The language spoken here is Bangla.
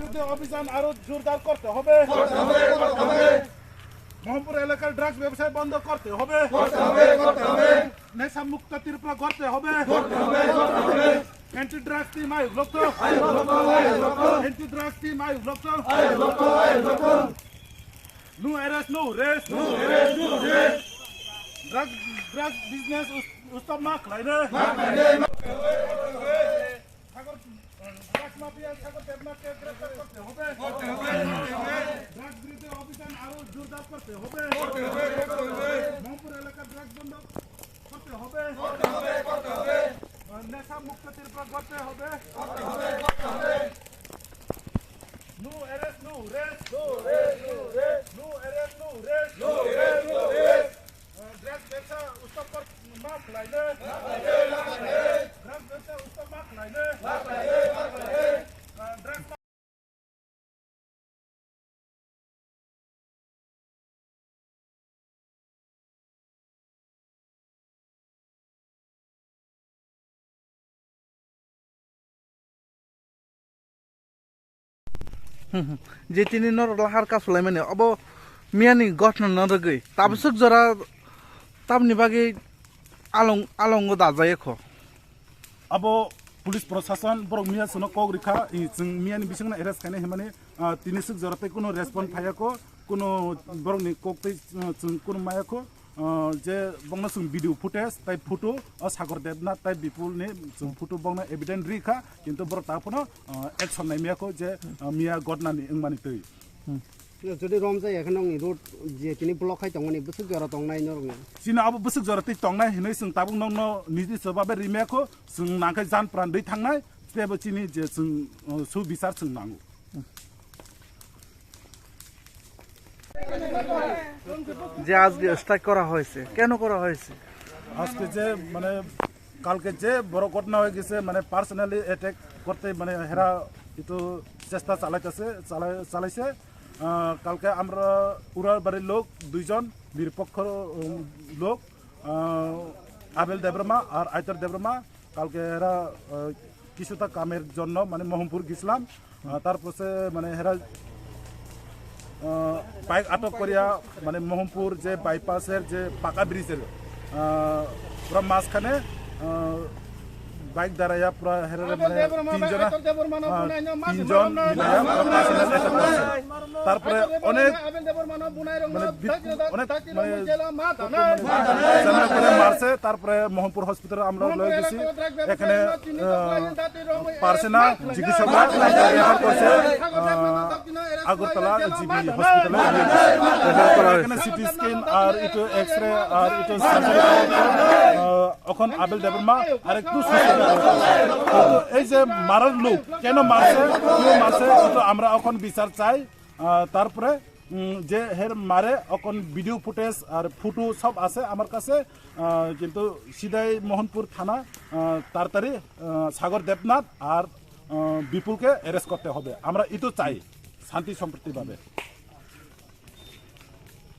বিরুদ্ধে অভিযান আরো জোরদার করতে হবে। মোহনপুর এলাকার ড্রাগস ব্যবসায় বন্ধ করতে হবে। নেশা মুক্ত ত্রিপুরা করতে হবে। অ্যান্টি ড্রাগস টিম আয়োগ লক্ষ, অ্যান্টি ড্রাগস টিম আয়োগ লক্ষ। No arrest, no rest, drugs business উৎসব না খাইলে। ড্রাগস মাফিয়া সাগর দেবনাথকে গ্রেফতার করতে হবে। ড্রাগস বিরুদ্ধে অভিযান আরো জোরদার করতে হবে। মোহনপুর এলাকার ড্রাগস বন্ধ করতে হবে। নেশা মুক্ত ত্রিপুরা করতে হবে। No arrest, no rest, no arrest, no rest, drugs ব্যবসা উৎসব না খাইলে। ড্রাগস ব্যবসা উৎসব না খাইলে। ড্রাগস जे तिनी नर लाहार का सुलाय माने अब मियानी गठन न रगै ताबसक जरा ताबनि बागै आलंग दाजाय ख अब पुलिस प्रशासन बरक मिया सुनो कग रिखा जों मियानि बिसंना एरेस्ट खाने माने तिनि सुक जरते कोनो रेस्पन्स फायाको कोनो बरकनि कगतै जों कोनो मायाको जे बंगना जों भिडिअ फुटेज ताइ फटो सागर देबनाथ ताइ बिपुलनि जों फटो बंगना एभिडेन्ट रिखा किन्तु बरक तापनो एक्सन नाय मियाको जे मिया गदनानि इंमानि तै যদি রম যায় এখন রোড যে তিনি ব্লক খাই তংনি বুসুক জরা তংনাই নরং सिना अब बुसुक जरते तंनाय हिनै जों ताबुं नंनो निजि सबाबे रिमेखो जों नांखै जान प्रान दै थांनाय तेबो चिनि जे जों सुबिचार जों नांगौ যে আজকে স্ট্রাইক করা হয়েছে কেন করা হয়েছে আজকে যে মানে কালকে যে বড় ঘটনা হয়ে গেছে মানে পার্সোনালি অ্যাটাক করতে মানে হেরা একটু চেষ্টা চালাইছে কালকে আমরা উড়ার বাড়ির লোক দুইজন নিরপেক্ষ লোক আবেল দেবরমা আর আইতর দেবরমা কালকে এরা কিছুটা কামের জন্য মানে মোহনপুর গেছিলাম তারপরে মানে হেরা বাইক আটক করিয়া মানে মোহনপুর যে বাইপাসের যে পাকা ব্রিজের পুরা মাঝখানে বাইক দাঁড়াইয়া পুরা হেরারে মানে তিনজন তারপরে অনেক মারছে তারপরে মোহনপুর হসপিটালে আমরা লয়ে গেছি এখানে পারছে না চিকিৎসক করছে আগরতলা জিবি হসপিটালে এখানে সিটি স্ক্যান আর একটু এক্সরে আর একটু এখন আবেল দেবরমা আর একটু এই যে মারার লোক কেন মারছে তো আমরা এখন বিচার চাই তারপরে যে হের মারে এখন ভিডিও ফুটেজ আর ফটো সব আছে আমার কাছে কিন্তু সিধাই মোহনপুর থানা তাড়াতাড়ি সাগর দেবনাথ আর বিপুলকে অ্যারেস্ট করতে হবে আমরা এতো চাই শান্তি সম্প্রীতিভাবে